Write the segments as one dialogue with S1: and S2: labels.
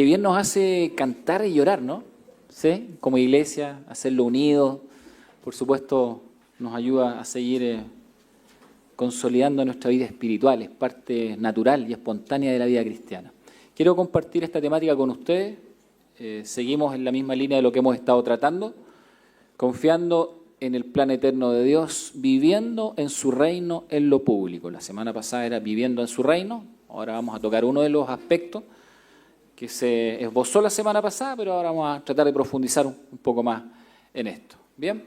S1: que bien nos hace cantar y llorar, ¿no? ¿Sí? Como iglesia, hacerlo unido, por supuesto, nos ayuda a seguir consolidando nuestra vida espiritual, es parte natural y espontánea de la vida cristiana. Quiero compartir esta temática con ustedes, seguimos en la misma línea de lo que hemos estado tratando, confiando en el plan eterno de Dios, viviendo en su reino en lo público. La semana pasada era viviendo en su reino, ahora vamos a tocar uno de los aspectos que se esbozó la semana pasada, pero ahora vamos a tratar de profundizar un poco más en esto. Bien,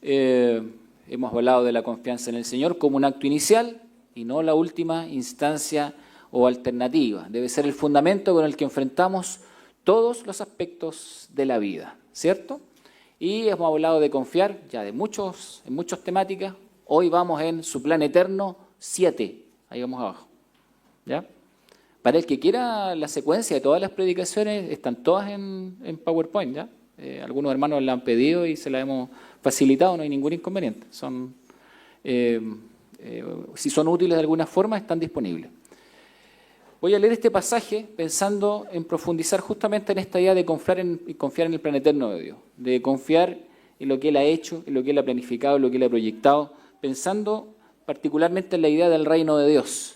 S1: hemos hablado de la confianza en el Señor como un acto inicial y no la última instancia o alternativa. Debe ser el fundamento con el que enfrentamos todos los aspectos de la vida, ¿cierto? Y hemos hablado de confiar ya en muchas temáticas. Hoy vamos en su plan eterno 7, ahí vamos abajo, ¿ya? Para el que quiera la secuencia de todas las predicaciones, están todas en PowerPoint, ¿ya? Algunos hermanos la han pedido y se la hemos facilitado, no hay ningún inconveniente. Si son útiles de alguna forma, están disponibles. Voy a leer este pasaje pensando en profundizar justamente en esta idea de confiar en el plan eterno de Dios, de confiar en lo que Él ha hecho, en lo que Él ha planificado, en lo que Él ha proyectado, pensando particularmente en la idea del reino de Dios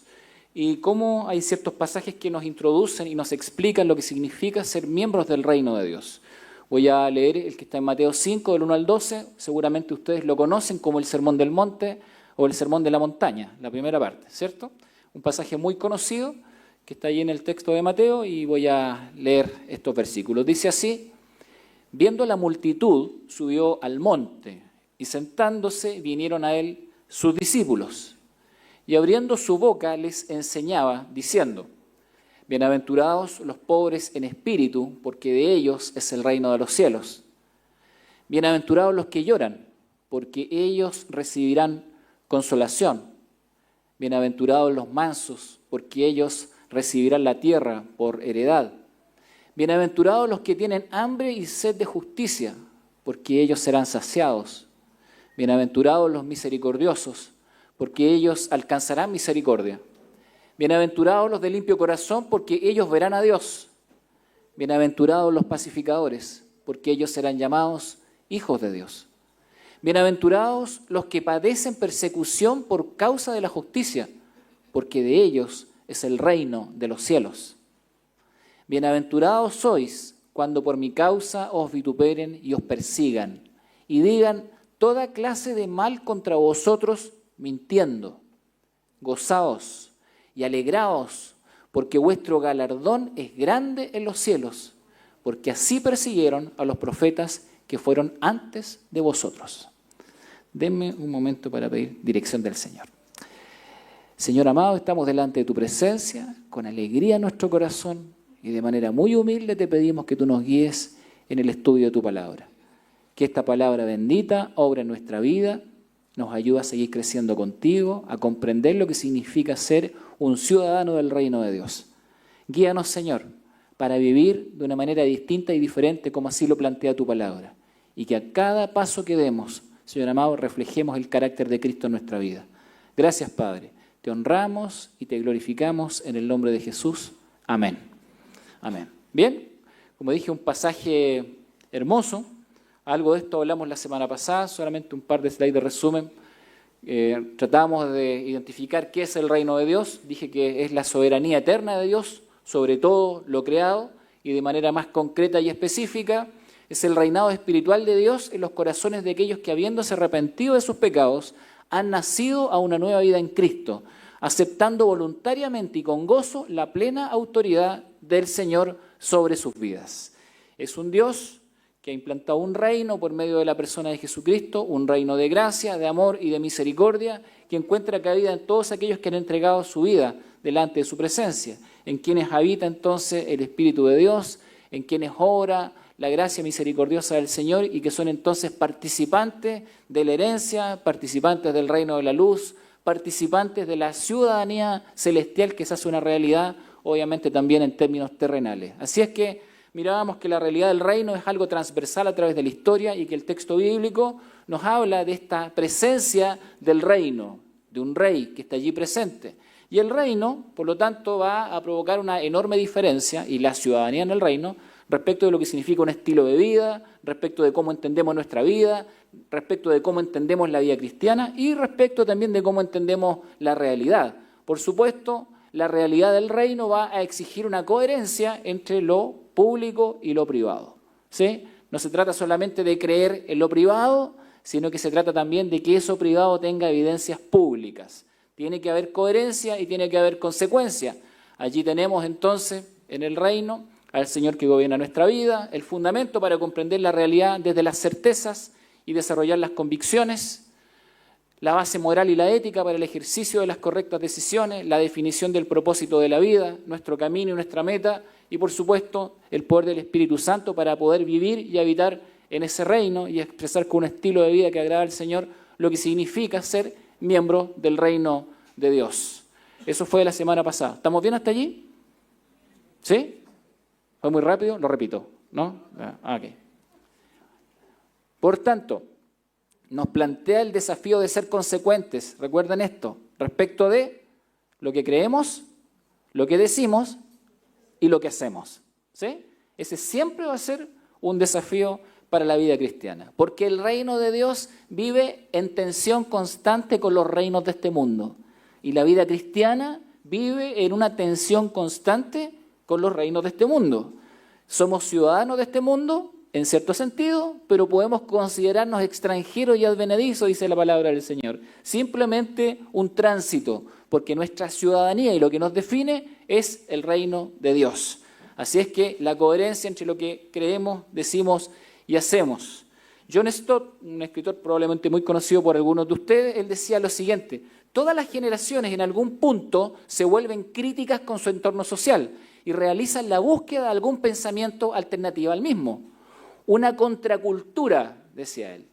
S1: y cómo hay ciertos pasajes que nos introducen y nos explican lo que significa ser miembros del reino de Dios. Voy a leer el que está en Mateo 5, del 1 al 12, seguramente ustedes lo conocen como el Sermón del Monte o el Sermón de la Montaña, la primera parte, ¿cierto? Un pasaje muy conocido que está ahí en el texto de Mateo y voy a leer estos versículos. Dice así: viendo la multitud, subió al monte y sentándose vinieron a él sus discípulos y abriendo su boca les enseñaba diciendo: bienaventurados los pobres en espíritu, porque de ellos es el reino de los cielos. Bienaventurados los que lloran, porque ellos recibirán consolación. Bienaventurados los mansos, porque ellos recibirán la tierra por heredad. Bienaventurados los que tienen hambre y sed de justicia, porque ellos serán saciados. Bienaventurados los misericordiosos, porque ellos alcanzarán misericordia. Bienaventurados los de limpio corazón, porque ellos verán a Dios. Bienaventurados los pacificadores, porque ellos serán llamados hijos de Dios. Bienaventurados los que padecen persecución por causa de la justicia, porque de ellos es el reino de los cielos. Bienaventurados sois cuando por mi causa os vituperen y os persigan, y digan toda clase de mal contra vosotros mintiendo. Gozaos y alegraos, porque vuestro galardón es grande en los cielos, porque así persiguieron a los profetas que fueron antes de vosotros. Denme un momento para pedir dirección del Señor. Señor amado, estamos delante de tu presencia, con alegría en nuestro corazón, y de manera muy humilde te pedimos que tú nos guíes en el estudio de tu palabra. Que esta palabra bendita obra en nuestra vida, nos ayude a seguir creciendo contigo, a comprender lo que significa ser un ciudadano del reino de Dios. Guíanos, Señor, para vivir de una manera distinta y diferente como así lo plantea tu palabra. Y que a cada paso que demos, Señor amado, reflejemos el carácter de Cristo en nuestra vida. Gracias, Padre. Te honramos y te glorificamos en el nombre de Jesús. Amén. Amén. Bien, como dije, un pasaje hermoso. Algo de esto hablamos la semana pasada, solamente un par de slides de resumen. Tratamos de identificar qué es el reino de Dios. Dije que es la soberanía eterna de Dios sobre todo lo creado y de manera más concreta y específica es el reinado espiritual de Dios en los corazones de aquellos que habiéndose arrepentido de sus pecados han nacido a una nueva vida en Cristo, aceptando voluntariamente y con gozo la plena autoridad del Señor sobre sus vidas. Es un Dios que ha implantado un reino por medio de la persona de Jesucristo, un reino de gracia, de amor y de misericordia, que encuentra cabida en todos aquellos que han entregado su vida delante de su presencia, en quienes habita entonces el Espíritu de Dios, en quienes obra la gracia misericordiosa del Señor y que son entonces participantes de la herencia, participantes del reino de la luz, participantes de la ciudadanía celestial que se hace una realidad, obviamente también en términos terrenales. Así es que mirábamos que la realidad del reino es algo transversal a través de la historia y que el texto bíblico nos habla de esta presencia del reino, de un rey que está allí presente. Y el reino, por lo tanto, va a provocar una enorme diferencia, y la ciudadanía en el reino, respecto de lo que significa un estilo de vida, respecto de cómo entendemos nuestra vida, respecto de cómo entendemos la vida cristiana y respecto también de cómo entendemos la realidad. Por supuesto, la realidad del reino va a exigir una coherencia entre lo público y lo privado, ¿sí? No se trata solamente de creer en lo privado, sino que se trata también de que eso privado tenga evidencias públicas. Tiene que haber coherencia y tiene que haber consecuencia. Allí tenemos entonces en el reino al Señor que gobierna nuestra vida, el fundamento para comprender la realidad desde las certezas y desarrollar las convicciones, la base moral y la ética para el ejercicio de las correctas decisiones, la definición del propósito de la vida, nuestro camino y nuestra meta, y por supuesto el poder del Espíritu Santo para poder vivir y habitar en ese reino y expresar con un estilo de vida que agrada al Señor lo que significa ser miembro del reino de Dios. Eso fue la semana pasada. ¿Estamos bien hasta allí? ¿Sí? ¿Fue muy rápido? Lo repito, ¿no? Ok. Por tanto, nos plantea el desafío de ser consecuentes, recuerden esto, respecto de lo que creemos, lo que decimos y lo que hacemos, ¿sí? Ese siempre va a ser un desafío para la vida cristiana, porque el reino de Dios vive en tensión constante con los reinos de este mundo, y la vida cristiana vive en una tensión constante con los reinos de este mundo. Somos ciudadanos de este mundo, en cierto sentido, pero podemos considerarnos extranjeros y advenedizos, dice la palabra del Señor. Simplemente un tránsito, porque nuestra ciudadanía y lo que nos define es el reino de Dios. Así es que la coherencia entre lo que creemos, decimos y hacemos. John Stott, un escritor probablemente muy conocido por algunos de ustedes, él decía lo siguiente: todas las generaciones en algún punto se vuelven críticas con su entorno social y realizan la búsqueda de algún pensamiento alternativo al mismo. Una contracultura, decía él.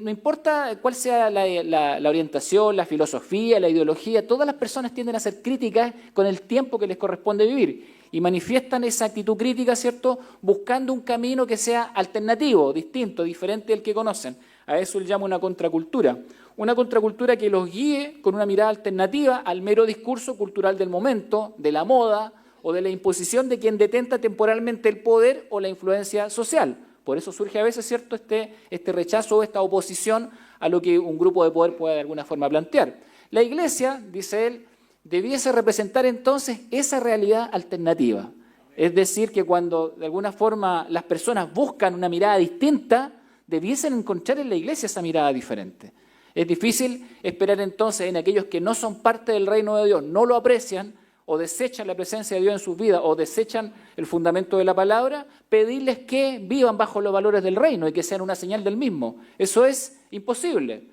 S1: No importa cuál sea la orientación, la filosofía, la ideología, todas las personas tienden a ser críticas con el tiempo que les corresponde vivir y manifiestan esa actitud crítica, ¿cierto?, buscando un camino que sea alternativo, distinto, diferente del que conocen. A eso él llama una contracultura. Una contracultura que los guíe con una mirada alternativa al mero discurso cultural del momento, de la moda o de la imposición de quien detenta temporalmente el poder o la influencia social. Por eso surge a veces, ¿cierto?, este rechazo o esta oposición a lo que un grupo de poder puede de alguna forma plantear. La Iglesia, dice él, debiese representar entonces esa realidad alternativa. Es decir, que cuando de alguna forma las personas buscan una mirada distinta, debiesen encontrar en la Iglesia esa mirada diferente. Es difícil esperar entonces en aquellos que no son parte del reino de Dios, no lo aprecian, o desechan la presencia de Dios en sus vidas, o desechan el fundamento de la palabra, pedirles que vivan bajo los valores del reino y que sean una señal del mismo. Eso es imposible.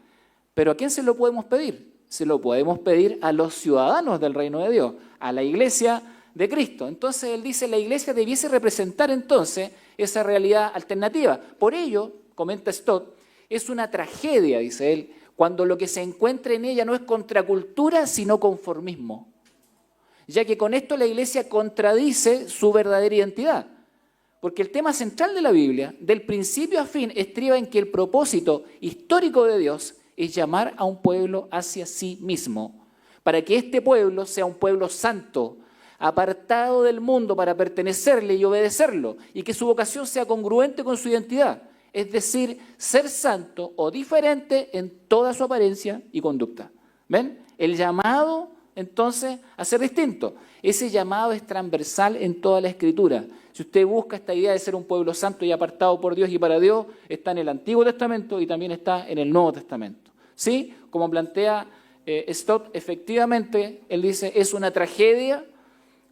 S1: ¿Pero a quién se lo podemos pedir? Se lo podemos pedir a los ciudadanos del reino de Dios, a la Iglesia de Cristo. Entonces él dice, la Iglesia debiese representar entonces esa realidad alternativa. Por ello, comenta Stott, es una tragedia, dice él, cuando lo que se encuentra en ella no es contracultura, sino conformismo, ya que con esto la Iglesia contradice su verdadera identidad. Porque el tema central de la Biblia, del principio a fin, estriba en que el propósito histórico de Dios es llamar a un pueblo hacia sí mismo, para que este pueblo sea un pueblo santo, apartado del mundo para pertenecerle y obedecerlo, y que su vocación sea congruente con su identidad, es decir, ser santo o diferente en toda su apariencia y conducta. ¿Ven? El llamado entonces a ser distinto. Ese llamado es transversal en toda la Escritura. Si usted busca esta idea de ser un pueblo santo y apartado por Dios y para Dios, está en el Antiguo Testamento y también está en el Nuevo Testamento. ¿Sí? Como plantea Stott, efectivamente, él dice, es una tragedia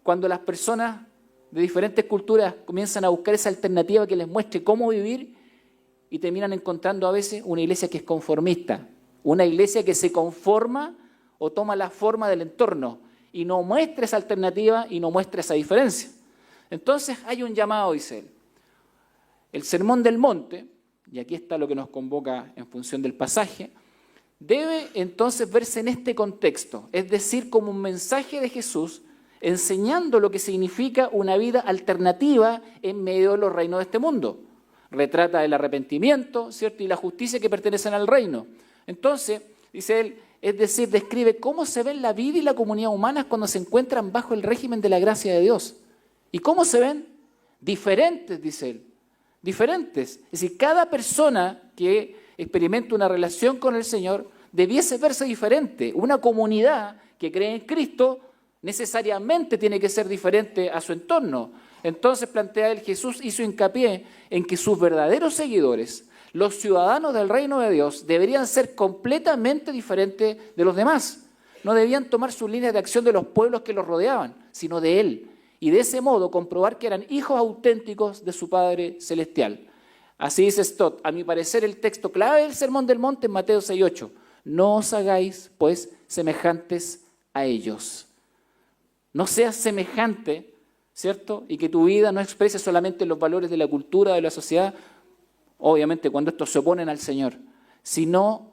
S1: cuando las personas de diferentes culturas comienzan a buscar esa alternativa que les muestre cómo vivir y terminan encontrando a veces una iglesia que es conformista, una iglesia que se conforma o toma la forma del entorno y no muestra esa alternativa y no muestra esa diferencia. Entonces hay un llamado, dice él. El Sermón del Monte, y aquí está lo que nos convoca en función del pasaje, debe entonces verse en este contexto, es decir, como un mensaje de Jesús enseñando lo que significa una vida alternativa en medio de los reinos de este mundo. Retrata el arrepentimiento, ¿cierto?, y la justicia que pertenecen al reino. Entonces, dice él, Es decir, describe cómo se ven la vida y la comunidad humana cuando se encuentran bajo el régimen de la gracia de Dios. ¿Y cómo se ven? Diferentes, dice él. Diferentes. Es decir, cada persona que experimenta una relación con el Señor debiese verse diferente. Una comunidad que cree en Cristo necesariamente tiene que ser diferente a su entorno. Entonces plantea él, Jesús hizo hincapié en que sus verdaderos seguidores, los ciudadanos del reino de Dios, deberían ser completamente diferentes de los demás. No debían tomar sus líneas de acción de los pueblos que los rodeaban, sino de Él. Y de ese modo comprobar que eran hijos auténticos de su Padre Celestial. Así dice Stott, a mi parecer el texto clave del Sermón del Monte en Mateo 6:8. No os hagáis, pues, semejantes a ellos. No seas semejante, ¿cierto? Y que tu vida no exprese solamente los valores de la cultura, de la sociedad, obviamente cuando estos se oponen al Señor, sino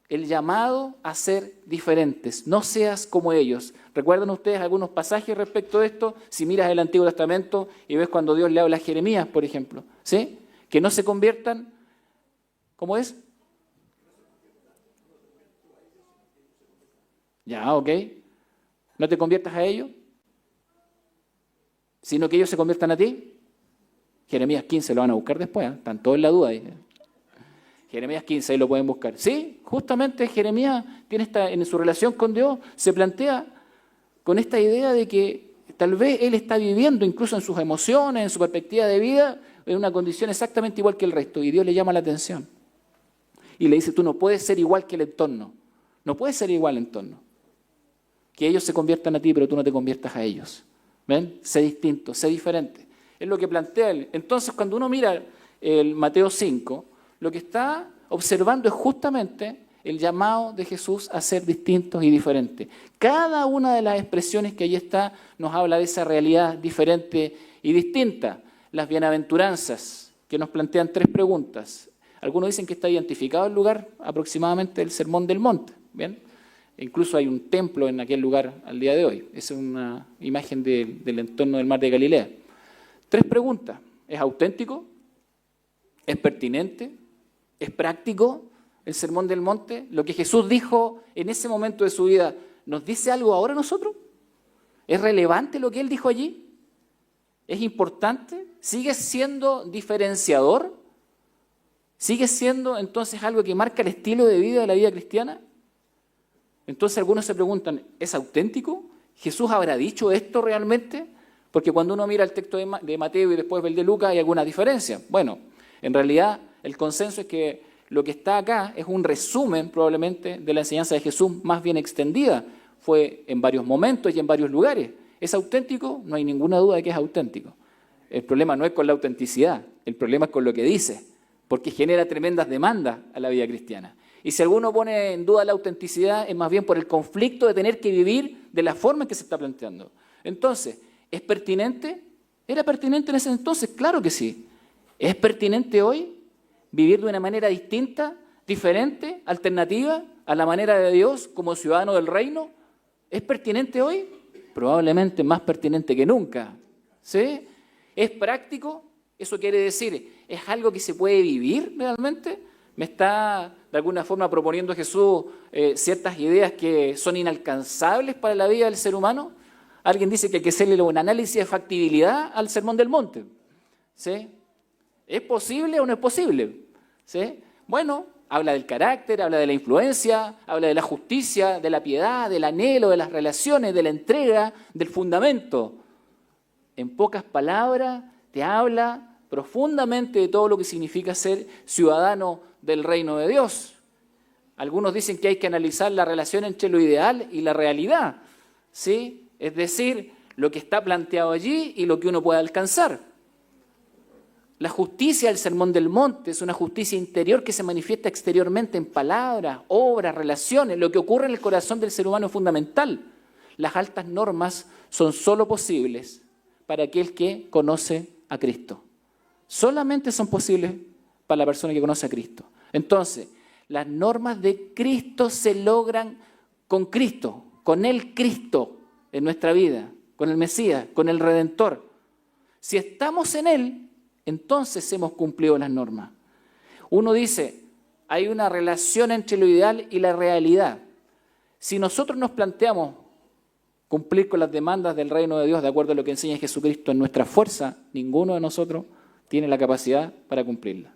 S1: el llamado a ser diferentes. No seas como ellos. ¿Recuerdan ustedes algunos pasajes respecto de esto? Si miras el Antiguo Testamento y ves cuando Dios le habla a Jeremías, por ejemplo, ¿sí? Que no se conviertan, ¿cómo es? Ya, ok. No te conviertas a ellos, sino que ellos se conviertan a ti. Jeremías 15 lo van a buscar después, ¿eh? Están todos en la duda ahí. Jeremías 15, ahí lo pueden buscar. Sí, justamente Jeremías tiene en su relación con Dios, se plantea con esta idea de que tal vez él está viviendo, incluso en sus emociones, en su perspectiva de vida, en una condición exactamente igual que el resto, y Dios le llama la atención. Y le dice, tú no puedes ser igual que el entorno, no puedes ser igual al entorno. Que ellos se conviertan a ti, pero tú no te conviertas a ellos. ¿Ven? Sé distinto, sé diferente. Es lo que plantea él. Entonces, cuando uno mira el Mateo 5, lo que está observando es justamente el llamado de Jesús a ser distintos y diferentes. Cada una de las expresiones que allí está nos habla de esa realidad diferente y distinta. Las bienaventuranzas, que nos plantean 3 preguntas. Algunos dicen que está identificado el lugar aproximadamente del Sermón del Monte. ¿Bien? Incluso hay un templo en aquel lugar al día de hoy. Esa es una imagen del entorno del mar de Galilea. 3 preguntas. ¿Es auténtico? ¿Es pertinente? ¿Es práctico el Sermón del Monte? Lo que Jesús dijo en ese momento de su vida, ¿nos dice algo ahora a nosotros? ¿Es relevante lo que Él dijo allí? ¿Es importante? ¿Sigue siendo diferenciador? ¿Sigue siendo entonces algo que marca el estilo de vida de la vida cristiana? Entonces algunos se preguntan, ¿es auténtico? ¿Jesús habrá dicho esto realmente? Porque cuando uno mira el texto de Mateo y después el de Lucas hay alguna diferencia. Bueno, en realidad el consenso es que lo que está acá es un resumen probablemente de la enseñanza de Jesús más bien extendida. Fue en varios momentos y en varios lugares. ¿Es auténtico? No hay ninguna duda de que es auténtico. El problema no es con la autenticidad, el problema es con lo que dice, porque genera tremendas demandas a la vida cristiana. Y si alguno pone en duda la autenticidad, es más bien por el conflicto de tener que vivir de la forma en que se está planteando. Entonces, ¿es pertinente? ¿Era pertinente en ese entonces? Claro que sí. ¿Es pertinente hoy vivir de una manera distinta, diferente, alternativa a la manera de Dios como ciudadano del reino? ¿Es pertinente hoy? Probablemente más pertinente que nunca. ¿Sí? ¿Es práctico? Eso quiere decir, ¿es algo que se puede vivir realmente? ¿Me está de alguna forma proponiendo Jesús ciertas ideas que son inalcanzables para la vida del ser humano? Alguien dice que hay que hacerle un análisis de factibilidad al Sermón del Monte. ¿Sí? ¿Es posible o no es posible? ¿Sí? Bueno, habla del carácter, habla de la influencia, habla de la justicia, de la piedad, del anhelo, de las relaciones, de la entrega, del fundamento. En pocas palabras, te habla profundamente de todo lo que significa ser ciudadano del reino de Dios. Algunos dicen que hay que analizar la relación entre lo ideal y la realidad, ¿sí? Es decir, lo que está planteado allí y lo que uno puede alcanzar. La justicia del Sermón del Monte es una justicia interior que se manifiesta exteriormente en palabras, obras, relaciones. Lo que ocurre en el corazón del ser humano es fundamental. Las altas normas son solo posibles para aquel que conoce a Cristo. Solamente son posibles para la persona que conoce a Cristo. Entonces, las normas de Cristo se logran con Cristo, con el Cristo en nuestra vida, con el Mesías, con el Redentor. Si estamos en Él, entonces hemos cumplido las normas. Uno dice, hay una relación entre lo ideal y la realidad. Si nosotros nos planteamos cumplir con las demandas del reino de Dios de acuerdo a lo que enseña Jesucristo en nuestra fuerza, ninguno de nosotros tiene la capacidad para cumplirla.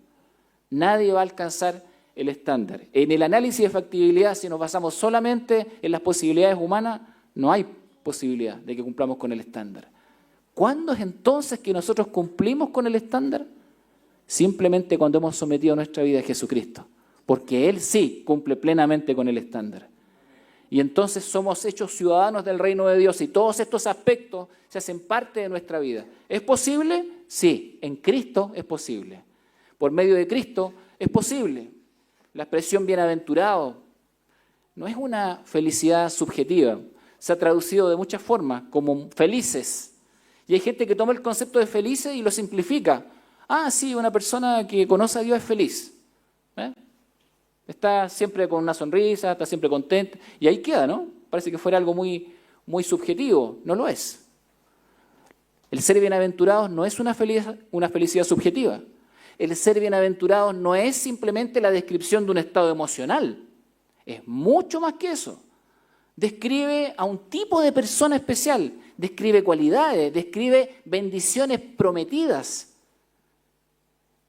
S1: Nadie va a alcanzar el estándar. En el análisis de factibilidad, si nos basamos solamente en las posibilidades humanas, no hay posibilidad de que cumplamos con el estándar. ¿Cuándo es entonces que nosotros cumplimos con el estándar? Simplemente cuando hemos sometido nuestra vida a Jesucristo, porque Él sí cumple plenamente con el estándar. Y entonces somos hechos ciudadanos del reino de Dios y todos estos aspectos se hacen parte de nuestra vida. ¿Es posible? Sí, en Cristo es posible. Por medio de Cristo es posible. La expresión bienaventurado no es una felicidad subjetiva. Se ha traducido de muchas formas como felices. Y hay gente que toma el concepto de felices y lo simplifica. Ah, sí, una persona que conoce a Dios es feliz. Está siempre con una sonrisa, está siempre contenta. Y ahí queda, ¿no? Parece que fuera algo muy, muy subjetivo. No lo es. El ser bienaventurados no es una felicidad subjetiva. El ser bienaventurados no es simplemente la descripción de un estado emocional. Es mucho más que eso. Describe a un tipo de persona especial. Describe cualidades, describe bendiciones prometidas.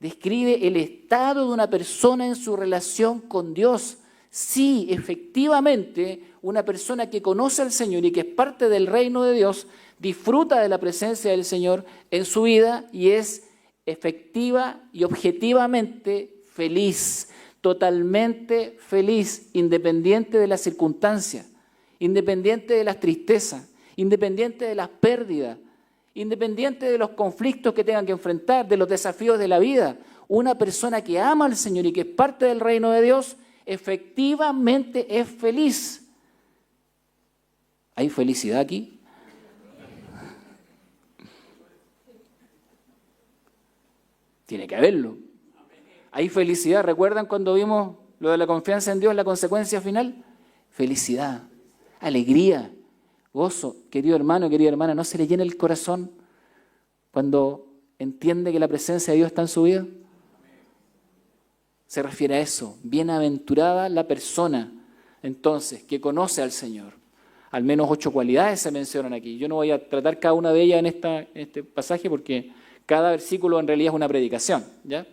S1: Describe el estado de una persona en su relación con Dios. Sí, efectivamente, una persona que conoce al Señor y que es parte del reino de Dios, disfruta de la presencia del Señor en su vida y es efectiva y objetivamente feliz, totalmente feliz, independiente de las circunstancias, independiente de las tristezas, independiente de las pérdidas, independiente de los conflictos que tengan que enfrentar, de los desafíos de la vida. Una persona que ama al Señor y que es parte del reino de Dios, efectivamente es feliz. ¿Hay felicidad aquí? Tiene que haberlo. ¿Hay felicidad? ¿Recuerdan cuando vimos lo de la confianza en Dios, la consecuencia final? Felicidad, alegría, gozo. Querido hermano, querida hermana, ¿no se le llena el corazón cuando entiende que la presencia de Dios está en su vida? Se refiere a eso. Bienaventurada la persona, entonces, que conoce al Señor. Al menos 8 cualidades se mencionan aquí. Yo no voy a tratar cada una de ellas en este pasaje porque cada versículo en realidad es una predicación, ¿ya?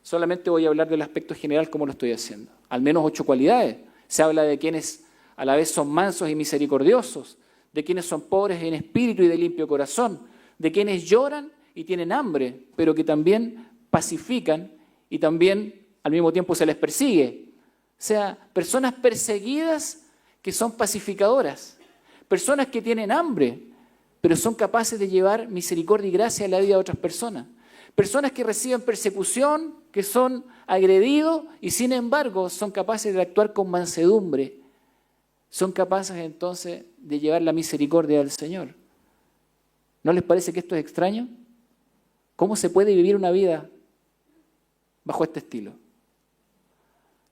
S1: Solamente voy a hablar del aspecto general como lo estoy haciendo. Al menos 8 cualidades. Se habla de quienes a la vez son mansos y misericordiosos, de quienes son pobres en espíritu y de limpio corazón, de quienes lloran y tienen hambre, pero que también pacifican y también al mismo tiempo se les persigue. O sea, personas perseguidas que son pacificadoras, personas que tienen hambre, pero son capaces de llevar misericordia y gracia a la vida de otras personas. Personas que reciben persecución, que son agredidos y sin embargo son capaces de actuar con mansedumbre. Son capaces entonces de llevar la misericordia del Señor. ¿No les parece que esto es extraño? ¿Cómo se puede vivir una vida bajo este estilo?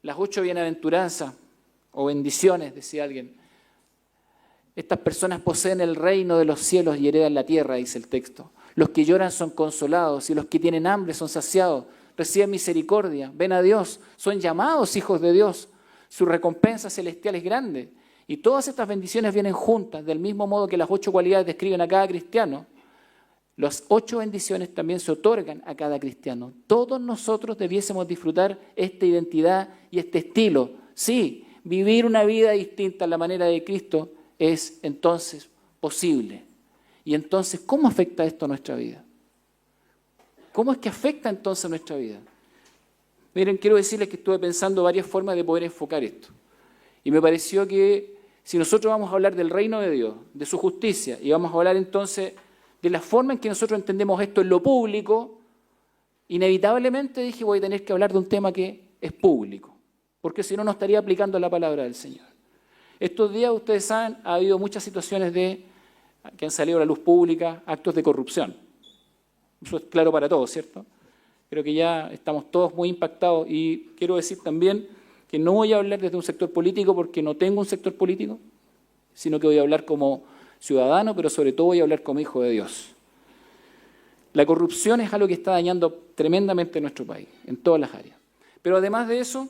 S1: Las 8 bienaventuranzas o bendiciones, decía alguien. Estas personas poseen el reino de los cielos y heredan la tierra, dice el texto. Los que lloran son consolados y los que tienen hambre son saciados. Reciben misericordia, ven a Dios, son llamados hijos de Dios. Su recompensa celestial es grande. Y todas estas bendiciones vienen juntas, del mismo modo que las 8 cualidades describen a cada cristiano. Las 8 bendiciones también se otorgan a cada cristiano. Todos nosotros debiésemos disfrutar esta identidad y este estilo. Sí, vivir una vida distinta a la manera de Cristo es entonces posible. Y entonces, ¿cómo afecta esto a nuestra vida? ¿Cómo es que afecta entonces a nuestra vida? Miren, quiero decirles que estuve pensando varias formas de poder enfocar esto. Y me pareció que si nosotros vamos a hablar del reino de Dios, de su justicia, y vamos a hablar entonces de la forma en que nosotros entendemos esto en lo público, inevitablemente dije voy a tener que hablar de un tema que es público, porque si no, no estaría aplicando la palabra del Señor. Estos días, ustedes saben, ha habido muchas situaciones que han salido a la luz pública, actos de corrupción. Eso es claro para todos, ¿cierto? Creo que ya estamos todos muy impactados y quiero decir también que no voy a hablar desde un sector político porque no tengo un sector político, sino que voy a hablar como ciudadano, pero sobre todo voy a hablar como hijo de Dios. La corrupción es algo que está dañando tremendamente nuestro país, en todas las áreas. Pero además de eso,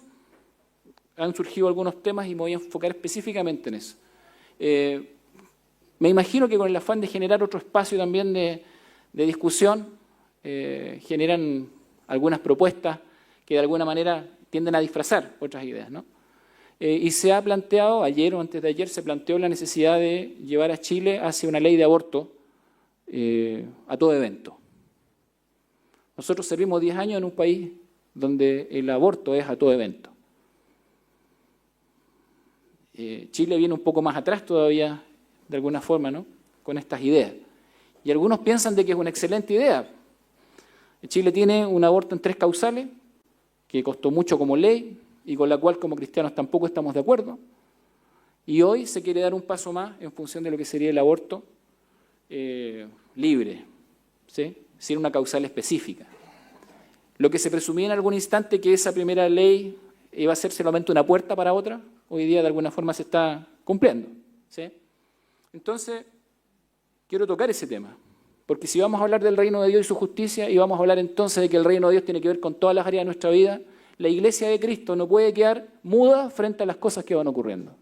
S1: han surgido algunos temas y me voy a enfocar específicamente en eso. Me imagino que con el afán de generar otro espacio también de discusión, generan algunas propuestas que de alguna manera tienden a disfrazar otras ideas, ¿no? Y se ha planteado, ayer o antes de ayer, se planteó la necesidad de llevar a Chile hacia una ley de aborto a todo evento. Nosotros servimos 10 años en un país donde el aborto es a todo evento. Chile viene un poco más atrás todavía, de alguna forma, ¿no?, con estas ideas. Y algunos piensan de que es una excelente idea. Chile tiene un aborto en 3 causales, que costó mucho como ley y con la cual como cristianos tampoco estamos de acuerdo. Y hoy se quiere dar un paso más en función de lo que sería el aborto libre, ¿sí?, sin una causal específica. Lo que se presumía en algún instante que esa primera ley iba a ser solamente una puerta para otra, hoy día de alguna forma se está cumpliendo, ¿sí? Entonces, quiero tocar ese tema, porque si vamos a hablar del reino de Dios y su justicia, y vamos a hablar entonces de que el reino de Dios tiene que ver con todas las áreas de nuestra vida, la iglesia de Cristo no puede quedar muda frente a las cosas que van ocurriendo.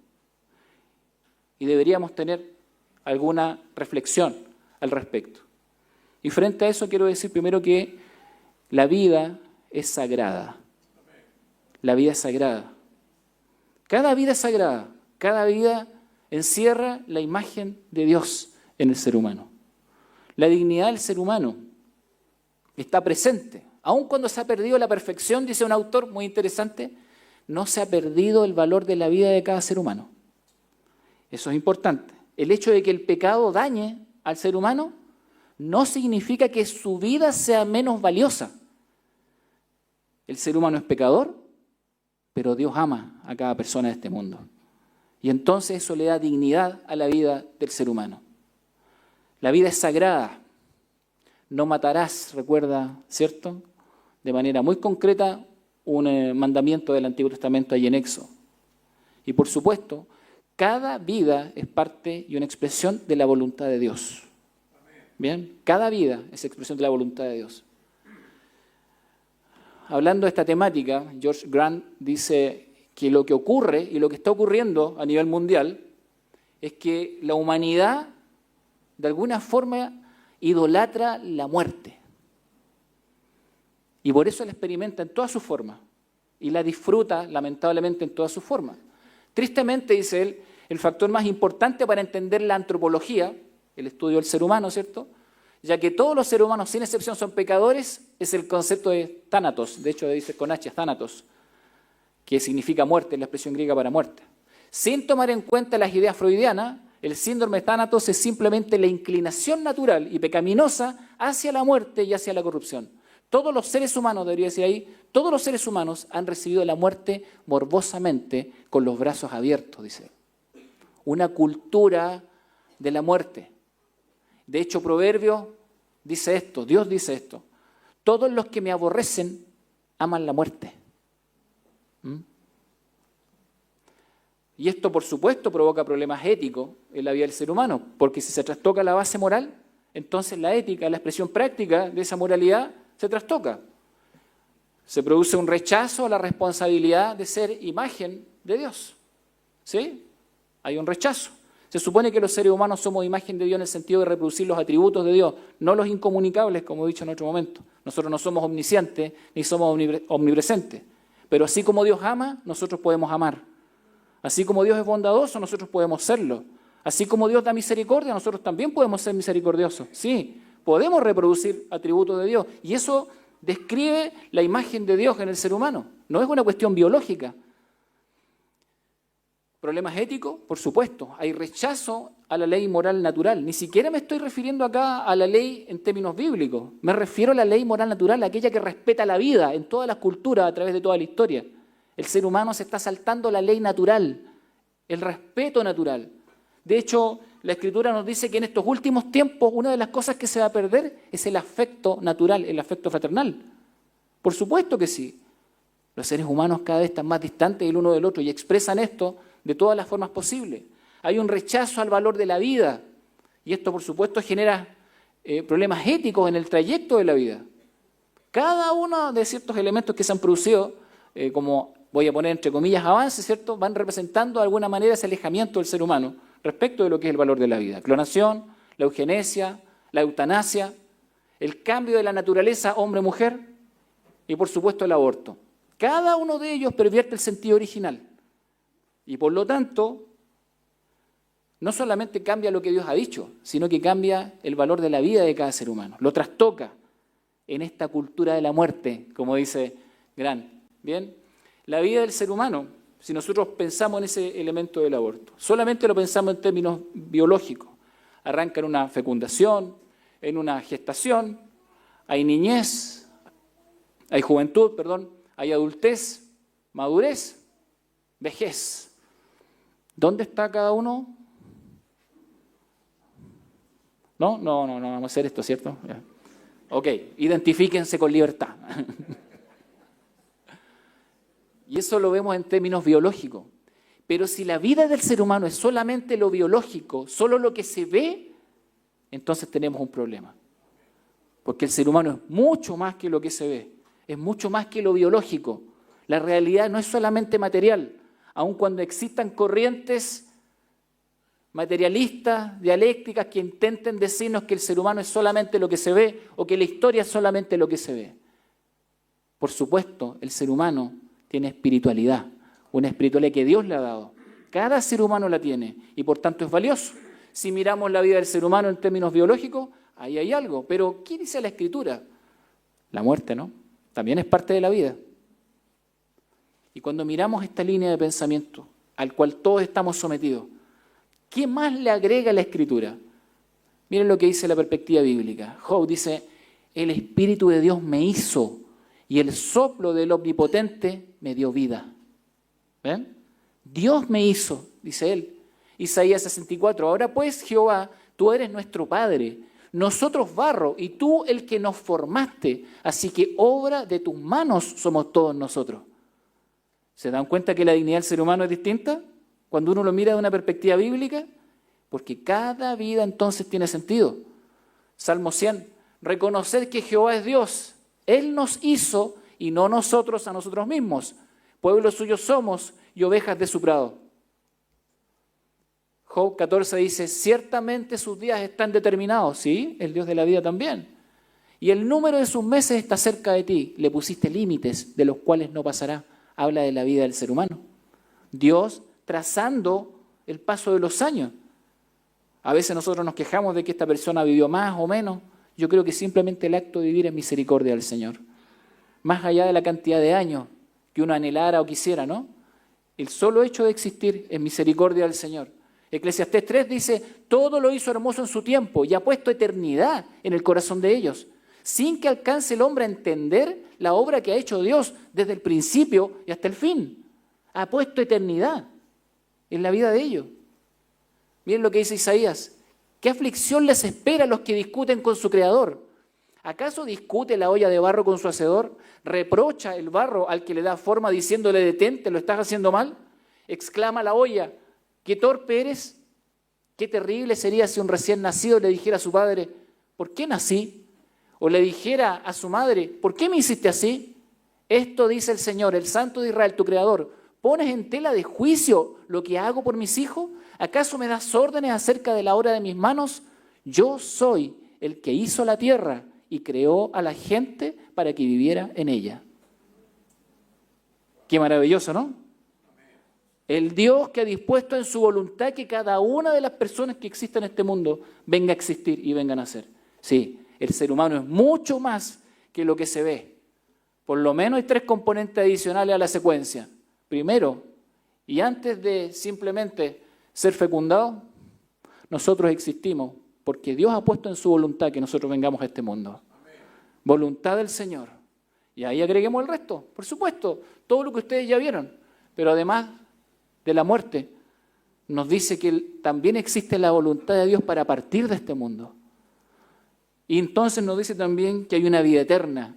S1: Y deberíamos tener alguna reflexión al respecto. Y frente a eso quiero decir primero que la vida es sagrada. La vida es sagrada. Cada vida es sagrada. Cada vida encierra la imagen de Dios en el ser humano. La dignidad del ser humano está presente. Aun cuando se ha perdido la perfección, dice un autor muy interesante, no se ha perdido el valor de la vida de cada ser humano. Eso es importante. El hecho de que el pecado dañe al ser humano no significa que su vida sea menos valiosa. El ser humano es pecador, pero Dios ama a cada persona de este mundo. Y entonces eso le da dignidad a la vida del ser humano. La vida es sagrada. No matarás, recuerda, ¿cierto?, de manera muy concreta un mandamiento del Antiguo Testamento ahí en Éxodo. Y por supuesto, cada vida es parte y una expresión de la voluntad de Dios. Bien, cada vida es expresión de la voluntad de Dios. Hablando de esta temática, George Grant dice que lo que ocurre y lo que está ocurriendo a nivel mundial es que la humanidad de alguna forma idolatra la muerte. Y por eso la experimenta en todas sus formas y la disfruta lamentablemente en todas sus formas. Tristemente, dice él, el factor más importante para entender la antropología, el estudio del ser humano, ¿cierto?, ya que todos los seres humanos, sin excepción, son pecadores, es el concepto de thanatos, de hecho dice con H, thanatos, que significa muerte, es la expresión griega para muerte. Sin tomar en cuenta las ideas freudianas, el síndrome de thanatos es simplemente la inclinación natural y pecaminosa hacia la muerte y hacia la corrupción. Todos los seres humanos, debería decir ahí, todos los seres humanos han recibido la muerte morbosamente con los brazos abiertos, dice. Una cultura de la muerte. De hecho, Proverbios dice esto, Dios dice esto: todos los que me aborrecen aman la muerte. Y esto, por supuesto, provoca problemas éticos en la vida del ser humano, porque si se trastoca la base moral, entonces la ética, la expresión práctica de esa moralidad se trastoca. Se produce un rechazo a la responsabilidad de ser imagen de Dios. ¿Sí? Hay un rechazo. Se supone que los seres humanos somos imagen de Dios en el sentido de reproducir los atributos de Dios, no los incomunicables, como he dicho en otro momento. Nosotros no somos omniscientes ni somos omnipresentes. Pero así como Dios ama, nosotros podemos amar. Así como Dios es bondadoso, nosotros podemos serlo. Así como Dios da misericordia, nosotros también podemos ser misericordiosos. Sí, podemos reproducir atributos de Dios. Y eso describe la imagen de Dios en el ser humano. No es una cuestión biológica. ¿Problemas éticos? Por supuesto. Hay rechazo a la ley moral natural. Ni siquiera me estoy refiriendo acá a la ley en términos bíblicos. Me refiero a la ley moral natural, aquella que respeta la vida en todas las culturas a través de toda la historia. El ser humano se está saltando la ley natural, el respeto natural. De hecho, la Escritura nos dice que en estos últimos tiempos una de las cosas que se va a perder es el afecto natural, el afecto fraternal. Por supuesto que sí. Los seres humanos cada vez están más distantes el uno del otro y expresan esto de todas las formas posibles. Hay un rechazo al valor de la vida y esto, por supuesto, genera problemas éticos en el trayecto de la vida. Cada uno de ciertos elementos que se han producido como voy a poner entre comillas avances, ¿cierto?, van representando de alguna manera ese alejamiento del ser humano respecto de lo que es el valor de la vida. Clonación, la eugenesia, la eutanasia, el cambio de la naturaleza hombre-mujer y por supuesto el aborto. Cada uno de ellos pervierte el sentido original y por lo tanto no solamente cambia lo que Dios ha dicho, sino que cambia el valor de la vida de cada ser humano. Lo trastoca en esta cultura de la muerte, como dice Grant. Bien, la vida del ser humano, si nosotros pensamos en ese elemento del aborto, solamente lo pensamos en términos biológicos. Arranca en una fecundación, en una gestación, hay niñez, hay juventud, hay adultez, madurez, vejez. ¿Dónde está cada uno? No vamos a hacer esto, ¿cierto? Ya. Ok, identifíquense con libertad. Y eso lo vemos en términos biológicos. Pero si la vida del ser humano es solamente lo biológico, solo lo que se ve, entonces tenemos un problema. Porque el ser humano es mucho más que lo que se ve, es mucho más que lo biológico. La realidad no es solamente material, aun cuando existan corrientes materialistas, dialécticas, que intenten decirnos que el ser humano es solamente lo que se ve o que la historia es solamente lo que se ve. Por supuesto, el ser humano tiene espiritualidad, una espiritualidad que Dios le ha dado. Cada ser humano la tiene y por tanto es valioso. Si miramos la vida del ser humano en términos biológicos, ahí hay algo. Pero, ¿qué dice la Escritura? La muerte, ¿no? También es parte de la vida. Y cuando miramos esta línea de pensamiento al cual todos estamos sometidos, ¿qué más le agrega la Escritura? Miren lo que dice la perspectiva bíblica. Job dice, el Espíritu de Dios me hizo y el soplo del Omnipotente me dio vida. ¿Ven? Dios me hizo, dice él. Isaías 64, ahora pues, Jehová, tú eres nuestro Padre, nosotros barro y tú el que nos formaste, así que obra de tus manos somos todos nosotros. ¿Se dan cuenta que la dignidad del ser humano es distinta cuando uno lo mira de una perspectiva bíblica? Porque cada vida entonces tiene sentido. Salmo 100, reconoced que Jehová es Dios, Él nos hizo y no nosotros a nosotros mismos. Pueblo suyo somos y ovejas de su prado. Job 14 dice, ciertamente sus días están determinados, ¿sí? El Dios de la vida también. Y el número de sus meses está cerca de ti. Le pusiste límites de los cuales no pasará. Habla de la vida del ser humano. Dios trazando el paso de los años. A veces nosotros nos quejamos de que esta persona vivió más o menos. Yo creo que simplemente el acto de vivir es misericordia del Señor. Más allá de la cantidad de años que uno anhelara o quisiera, ¿no? El solo hecho de existir es misericordia del Señor. Eclesiastés 3 dice, todo lo hizo hermoso en su tiempo y ha puesto eternidad en el corazón de ellos, sin que alcance el hombre a entender la obra que ha hecho Dios desde el principio y hasta el fin. Ha puesto eternidad en la vida de ellos. Miren lo que dice Isaías. ¿Qué aflicción les espera a los que discuten con su Creador? ¿Acaso discute la olla de barro con su hacedor? ¿Reprocha el barro al que le da forma diciéndole detente, lo estás haciendo mal? Exclama la olla, ¿qué torpe eres? Qué terrible sería si un recién nacido le dijera a su padre, ¿por qué nací? O le dijera a su madre, ¿por qué me hiciste así? Esto dice el Señor, el Santo de Israel, tu Creador. ¿Pones en tela de juicio lo que hago por mis hijos? ¿Acaso me das órdenes acerca de la obra de mis manos? Yo soy el que hizo la tierra y creó a la gente para que viviera en ella. Qué maravilloso, ¿no? El Dios que ha dispuesto en su voluntad que cada una de las personas que existen en este mundo venga a existir y vengan a ser. Sí, el ser humano es mucho más que lo que se ve. Por lo menos hay 3 componentes adicionales a la secuencia. Primero, y antes de simplemente ser fecundados, nosotros existimos porque Dios ha puesto en su voluntad que nosotros vengamos a este mundo. Amén. Voluntad del Señor. Y ahí agreguemos el resto, por supuesto, todo lo que ustedes ya vieron. Pero además de la muerte, nos dice que también existe la voluntad de Dios para partir de este mundo. Y entonces nos dice también que hay una vida eterna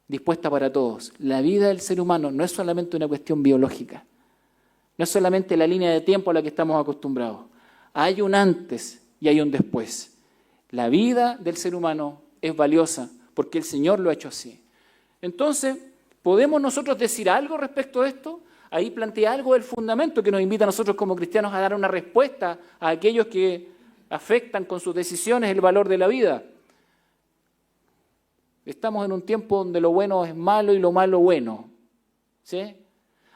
S1: dispuesta para todos. La vida del ser humano no es solamente una cuestión biológica, no es solamente la línea de tiempo a la que estamos acostumbrados. Hay un antes y hay un después. La vida del ser humano es valiosa porque el Señor lo ha hecho así. Entonces, ¿Podemos nosotros decir algo respecto a esto? Ahí plantea algo del fundamento que nos invita a nosotros como cristianos a dar una respuesta a aquellos que afectan con sus decisiones el valor de la vida. Estamos en un tiempo donde lo bueno es malo y lo malo bueno. ¿Sí?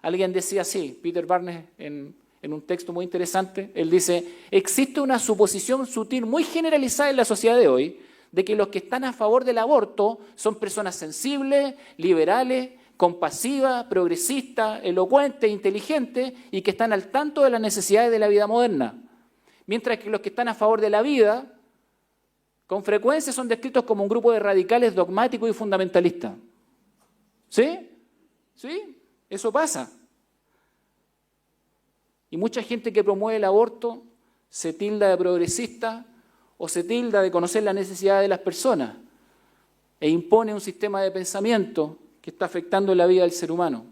S1: Alguien decía así, Peter Barnes, en un texto muy interesante, él dice, existe una suposición sutil muy generalizada en la sociedad de hoy de que los que están a favor del aborto son personas sensibles, liberales, compasivas, progresistas, elocuentes, inteligentes y que están al tanto de las necesidades de la vida moderna. Mientras que los que están a favor de la vida, con frecuencia son descritos como un grupo de radicales dogmáticos y fundamentalistas. ¿Sí? ¿Sí? Eso pasa. Y mucha gente que promueve el aborto se tilda de progresista o se tilda de conocer las necesidades de las personas e impone un sistema de pensamiento que está afectando la vida del ser humano.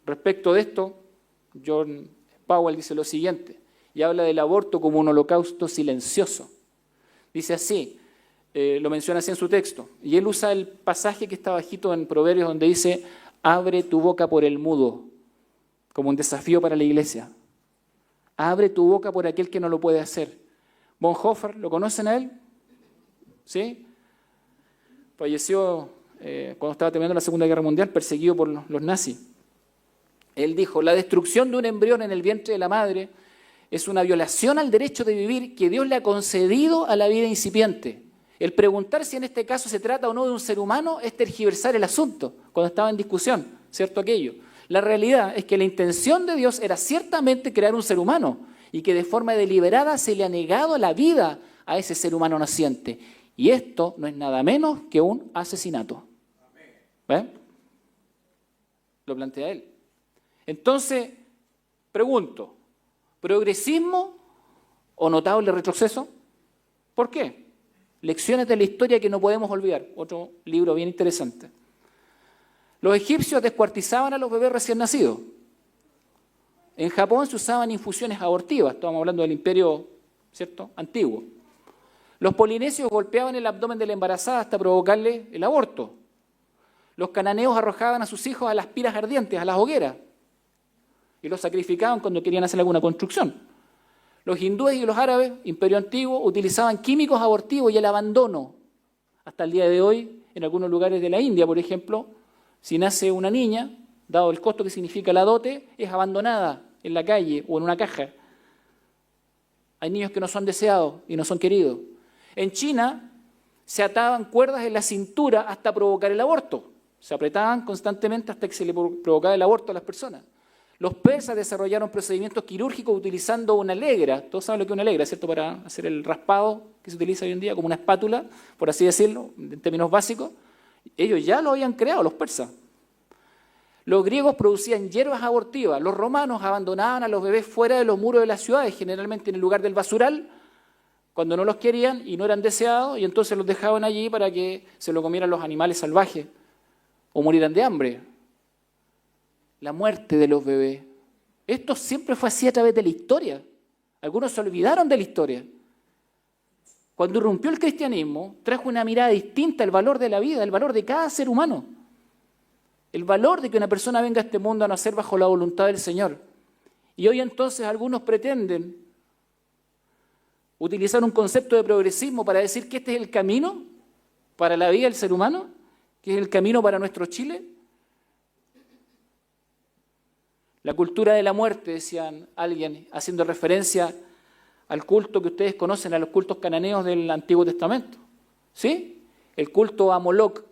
S1: Respecto de esto, John Powell dice lo siguiente, y habla del aborto como un holocausto silencioso. Dice así, lo menciona así en su texto, y él usa el pasaje que está bajito en Proverbios donde dice, abre tu boca por el mudo, como un desafío para la iglesia. Abre tu boca por aquel que no lo puede hacer. Bonhoeffer, ¿lo conocen a él? ¿Sí? Falleció cuando estaba terminando la Segunda Guerra Mundial, perseguido por los nazis. Él dijo, la destrucción de un embrión en el vientre de la madre es una violación al derecho de vivir que Dios le ha concedido a la vida incipiente. El preguntar si en este caso se trata o no de un ser humano es tergiversar el asunto, cuando estaba en discusión, ¿cierto aquello? La realidad es que la intención de Dios era ciertamente crear un ser humano y que de forma deliberada se le ha negado la vida a ese ser humano naciente. Y esto no es nada menos que un asesinato. ¿Ves? Lo plantea él. Entonces, pregunto, ¿progresismo o notable retroceso? ¿Por qué? Lecciones de la historia que no podemos olvidar. Otro libro bien interesante. Los egipcios descuartizaban a los bebés recién nacidos. En Japón se usaban infusiones abortivas, estamos hablando del imperio, ¿cierto?, antiguo. Los polinesios golpeaban el abdomen de la embarazada hasta provocarle el aborto. Los cananeos arrojaban a sus hijos a las piras ardientes, a las hogueras, y los sacrificaban cuando querían hacer alguna construcción. Los hindúes y los árabes, imperio antiguo, utilizaban químicos abortivos y el abandono. Hasta el día de hoy, en algunos lugares de la India, por ejemplo, si nace una niña, dado el costo que significa la dote, es abandonada en la calle o en una caja. Hay niños que no son deseados y no son queridos. En China se ataban cuerdas en la cintura hasta provocar el aborto. Se apretaban constantemente hasta que se le provocaba el aborto a las personas. Los persas desarrollaron procedimientos quirúrgicos utilizando una legra. Todos saben lo que es una legra, ¿cierto? Para hacer el raspado que se utiliza hoy en día como una espátula, por así decirlo, en términos básicos. Ellos ya lo habían creado, los persas. Los griegos producían hierbas abortivas. Los romanos abandonaban a los bebés fuera de los muros de las ciudades, generalmente en el lugar del basural, cuando no los querían y no eran deseados, y entonces los dejaban allí para que se lo comieran los animales salvajes o murieran de hambre. La muerte de los bebés. Esto siempre fue así a través de la historia. Algunos se olvidaron de la historia. Cuando irrumpió el cristianismo, trajo una mirada distinta al valor de la vida, el valor de cada ser humano. El valor de que una persona venga a este mundo a nacer bajo la voluntad del Señor. Y hoy entonces algunos pretenden utilizar un concepto de progresismo para decir que este es el camino para la vida del ser humano, que es el camino para nuestro Chile. La cultura de la muerte, decían alguien, haciendo referencia al culto que ustedes conocen, a los cultos cananeos del Antiguo Testamento. ¿Sí? El culto a Moloc.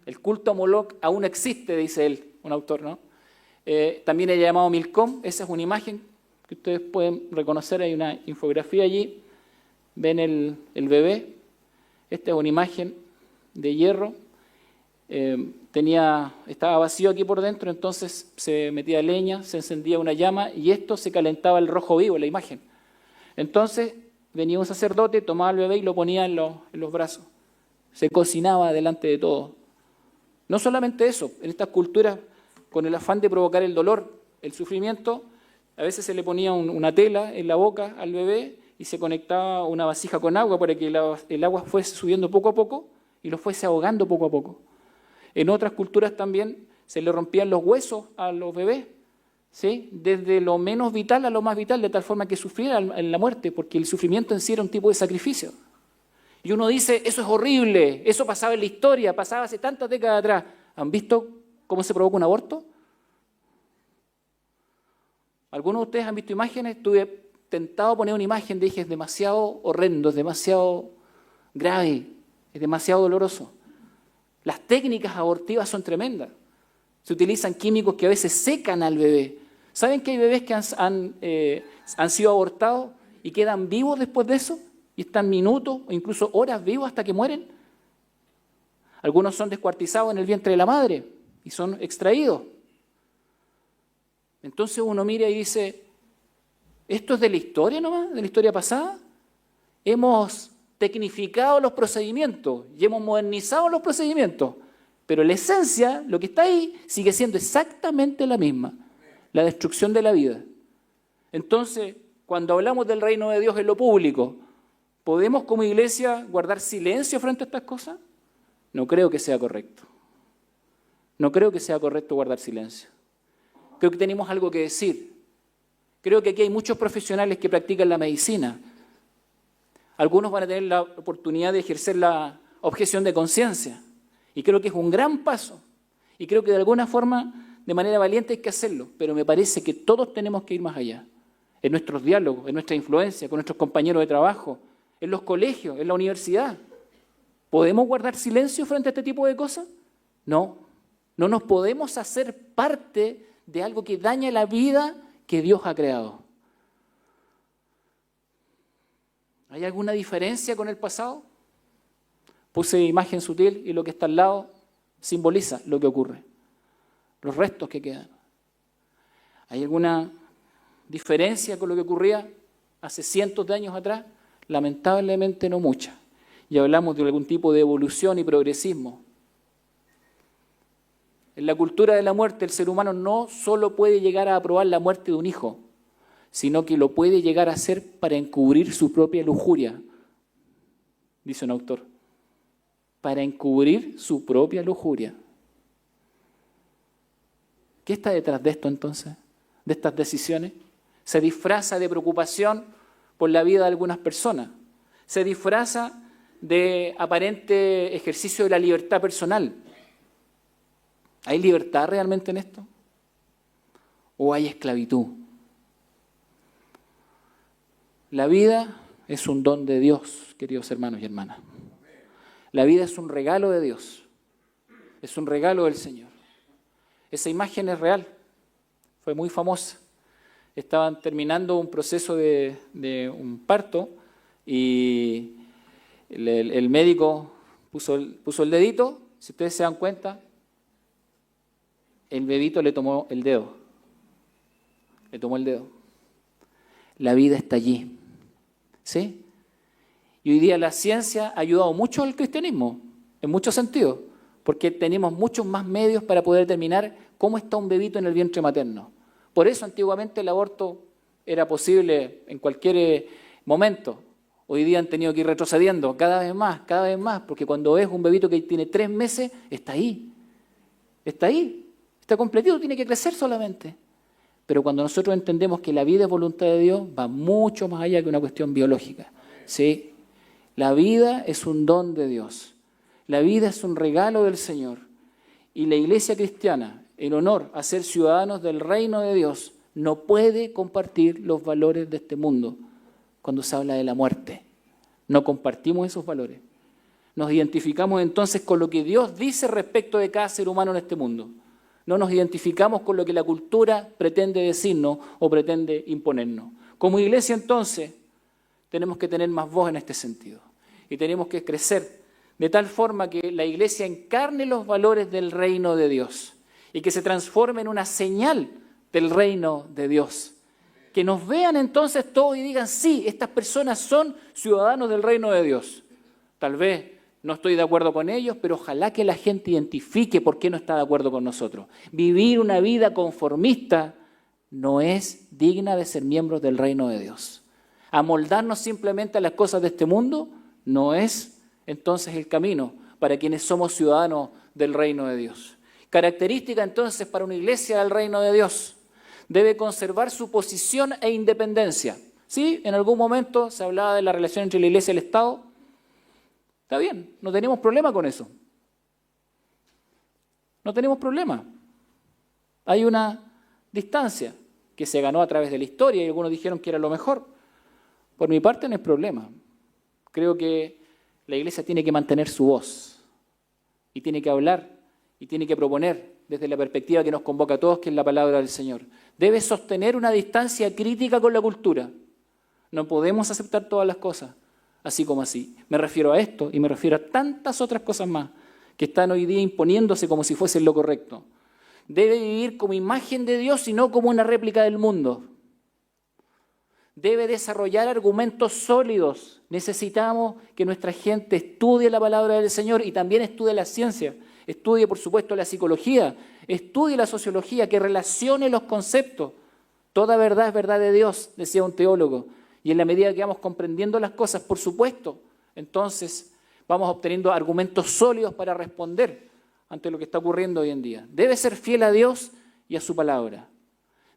S1: El culto a Moloc aún existe, dice él, un autor, ¿no? También es llamado Milcom. Esa es una imagen que ustedes pueden reconocer, hay una infografía allí. Ven el bebé. Esta es una imagen de hierro. Estaba vacío aquí por dentro, entonces se metía leña, se encendía una llama y esto se calentaba el rojo vivo, la imagen. Entonces venía un sacerdote, tomaba al bebé y lo ponía en los brazos. Se cocinaba delante de todos. No solamente eso, en estas culturas, con el afán de provocar el dolor, el sufrimiento, a veces se le ponía una tela en la boca al bebé y se conectaba una vasija con agua para que el agua fuese subiendo poco a poco y lo fuese ahogando poco a poco. En otras culturas también se le rompían los huesos a los bebés, ¿sí? Desde lo menos vital a lo más vital, de tal forma que sufrieran en la muerte, porque el sufrimiento en sí era un tipo de sacrificio. Y uno dice, eso es horrible, eso pasaba en la historia, pasaba hace tantas décadas atrás. ¿Han visto cómo se provoca un aborto? ¿Algunos de ustedes han visto imágenes? Estuve tentado a poner una imagen, dije, es demasiado horrendo, es demasiado grave, es demasiado doloroso. Las técnicas abortivas son tremendas. Se utilizan químicos que a veces secan al bebé. ¿Saben que hay bebés que han sido abortados y quedan vivos después de eso? Y están minutos o incluso horas vivos hasta que mueren. Algunos son descuartizados en el vientre de la madre y son extraídos. Entonces uno mira y dice, ¿esto es de la historia nomás? ¿De la historia pasada? Hemos tecnificado los procedimientos y hemos modernizado los procedimientos, pero la esencia, lo que está ahí, sigue siendo exactamente la misma, la destrucción de la vida. Entonces, cuando hablamos del reino de Dios en lo público, ¿podemos como iglesia guardar silencio frente a estas cosas? No creo que sea correcto. No creo que sea correcto guardar silencio. Creo que tenemos algo que decir. Creo que aquí hay muchos profesionales que practican la medicina. Algunos van a tener la oportunidad de ejercer la objeción de conciencia. Y creo que es un gran paso. Y creo que de alguna forma, de manera valiente hay que hacerlo. Pero me parece que todos tenemos que ir más allá. En nuestros diálogos, en nuestra influencia, con nuestros compañeros de trabajo, en los colegios, en la universidad. ¿Podemos guardar silencio frente a este tipo de cosas? No. No nos podemos hacer parte de algo que daña la vida que Dios ha creado. ¿Hay alguna diferencia con el pasado? Puse imagen sutil y lo que está al lado simboliza lo que ocurre, los restos que quedan. ¿Hay alguna diferencia con lo que ocurría hace cientos de años atrás? Lamentablemente no mucha. Y hablamos de algún tipo de evolución y progresismo. En la cultura de la muerte, el ser humano no solo puede llegar a aprobar la muerte de un hijo, sino que lo puede llegar a hacer para encubrir su propia lujuria, dice un autor. Para encubrir su propia lujuria. ¿Qué está detrás de esto entonces? De estas decisiones. Se disfraza de preocupación por la vida de algunas personas. Se disfraza de aparente ejercicio de la libertad personal. ¿Hay libertad realmente en esto? ¿O hay esclavitud? La vida es un don de Dios, queridos hermanos y hermanas. La vida es un regalo de Dios. Es un regalo del Señor. Esa imagen es real. Fue muy famosa. Estaban terminando un proceso de un parto y el médico puso el dedito. Si ustedes se dan cuenta, el bebito le tomó el dedo. Le tomó el dedo. La vida está allí. ¿Sí? Y hoy día la ciencia ha ayudado mucho al cristianismo, en muchos sentidos, porque tenemos muchos más medios para poder determinar cómo está un bebito en el vientre materno. Por eso antiguamente el aborto era posible en cualquier momento. Hoy día han tenido que ir retrocediendo cada vez más, porque cuando ves un bebito que tiene 3 meses, está ahí, está completito, tiene que crecer solamente. Pero cuando nosotros entendemos que la vida es voluntad de Dios, va mucho más allá que una cuestión biológica. ¿Sí? La vida es un don de Dios. La vida es un regalo del Señor. Y la iglesia cristiana, en honor a ser ciudadanos del reino de Dios, no puede compartir los valores de este mundo cuando se habla de la muerte. No compartimos esos valores. Nos identificamos entonces con lo que Dios dice respecto de cada ser humano en este mundo. No nos identificamos con lo que la cultura pretende decirnos o pretende imponernos. Como iglesia entonces tenemos que tener más voz en este sentido y tenemos que crecer de tal forma que la iglesia encarne los valores del reino de Dios y que se transforme en una señal del reino de Dios. Que nos vean entonces todos y digan, sí, estas personas son ciudadanos del reino de Dios. Tal vez no estoy de acuerdo con ellos, pero ojalá que la gente identifique por qué no está de acuerdo con nosotros. Vivir una vida conformista no es digna de ser miembros del reino de Dios. Amoldarnos simplemente a las cosas de este mundo no es entonces el camino para quienes somos ciudadanos del reino de Dios. Característica entonces para una iglesia del reino de Dios: debe conservar su posición e independencia. Sí, en algún momento se hablaba de la relación entre la iglesia y el Estado. Está bien, no tenemos problema con eso. No tenemos problema. Hay una distancia que se ganó a través de la historia y algunos dijeron que era lo mejor. Por mi parte no hay problema. Creo que la iglesia tiene que mantener su voz y tiene que hablar y tiene que proponer desde la perspectiva que nos convoca a todos, que es la palabra del Señor. Debe sostener una distancia crítica con la cultura. No podemos aceptar todas las cosas así como así. Me refiero a esto y me refiero a tantas otras cosas más que están hoy día imponiéndose como si fuesen lo correcto. Debe vivir como imagen de Dios y no como una réplica del mundo. Debe desarrollar argumentos sólidos. Necesitamos que nuestra gente estudie la palabra del Señor y también estudie la ciencia. Estudie, por supuesto, la psicología. Estudie la sociología, que relacione los conceptos. Toda verdad es verdad de Dios, decía un teólogo. Y en la medida que vamos comprendiendo las cosas, por supuesto, entonces vamos obteniendo argumentos sólidos para responder ante lo que está ocurriendo hoy en día. Debe ser fiel a Dios y a su palabra.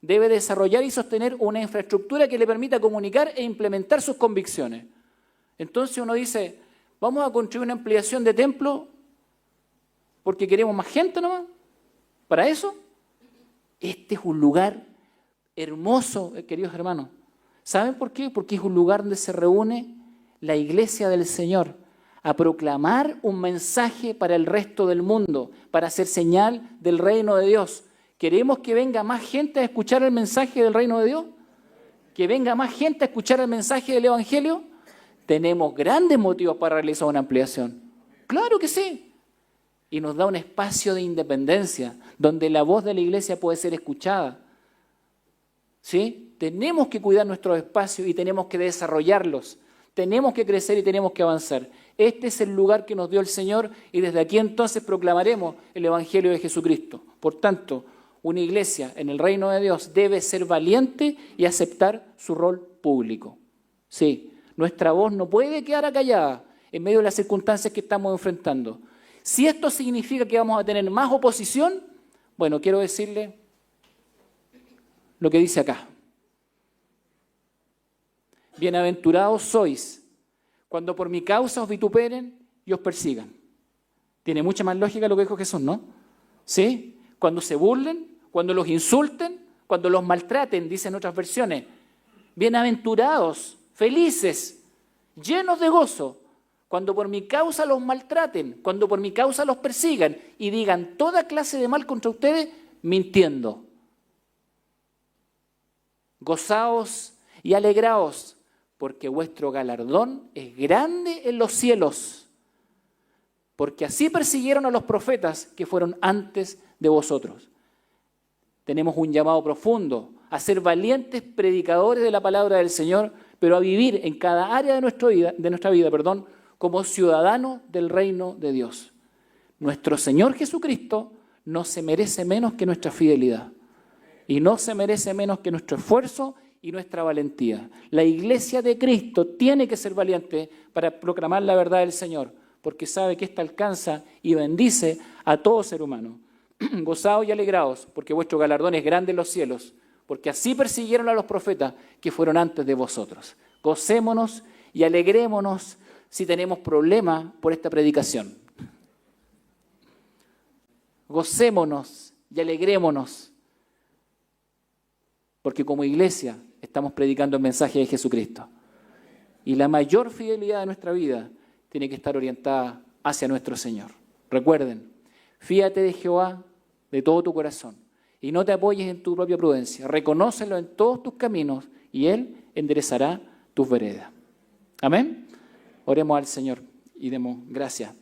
S1: Debe desarrollar y sostener una infraestructura que le permita comunicar e implementar sus convicciones. Entonces uno dice, ¿vamos a construir una ampliación de templo porque queremos más gente nomás? ¿Para eso? Este es un lugar hermoso, queridos hermanos. ¿Saben por qué? Porque es un lugar donde se reúne la iglesia del Señor a proclamar un mensaje para el resto del mundo, para hacer señal del reino de Dios. ¿Queremos que venga más gente a escuchar el mensaje del reino de Dios? ¿Que venga más gente a escuchar el mensaje del Evangelio? Tenemos grandes motivos para realizar una ampliación. ¡Claro que sí! Y nos da un espacio de independencia, donde la voz de la iglesia puede ser escuchada. ¿Sí? Tenemos que cuidar nuestros espacios y tenemos que desarrollarlos. Tenemos que crecer y tenemos que avanzar. Este es el lugar que nos dio el Señor y desde aquí entonces proclamaremos el Evangelio de Jesucristo. Por tanto, una iglesia en el reino de Dios debe ser valiente y aceptar su rol público. Sí, nuestra voz no puede quedar acallada en medio de las circunstancias que estamos enfrentando. Si esto significa que vamos a tener más oposición, bueno, quiero decirle lo que dice acá. Bienaventurados sois cuando por mi causa os vituperen y os persigan. Tiene mucha más lógica lo que dijo Jesús, ¿no? ¿Sí? Cuando se burlen, cuando los insulten, cuando los maltraten, dicen otras versiones. Bienaventurados, felices, llenos de gozo, cuando por mi causa los maltraten, cuando por mi causa los persigan y digan toda clase de mal contra ustedes, mintiendo. Gozaos y alegraos, porque vuestro galardón es grande en los cielos, porque así persiguieron a los profetas que fueron antes de vosotros. Tenemos un llamado profundo a ser valientes predicadores de la palabra del Señor, pero a vivir en cada área de nuestra vida, como ciudadanos del reino de Dios. Nuestro Señor Jesucristo no se merece menos que nuestra fidelidad y no se merece menos que nuestro esfuerzo y nuestra valentía. La iglesia de Cristo tiene que ser valiente para proclamar la verdad del Señor, porque sabe que ésta alcanza y bendice a todo ser humano. Gozaos y alegraos, porque vuestro galardón es grande en los cielos, porque así persiguieron a los profetas que fueron antes de vosotros. Gocémonos y alegrémonos si tenemos problemas por esta predicación. Gocémonos y alegrémonos, porque como iglesia estamos predicando el mensaje de Jesucristo. Y la mayor fidelidad de nuestra vida tiene que estar orientada hacia nuestro Señor. Recuerden, fíate de Jehová de todo tu corazón y no te apoyes en tu propia prudencia. Reconócelo en todos tus caminos y Él enderezará tus veredas. Amén. Oremos al Señor y demos gracias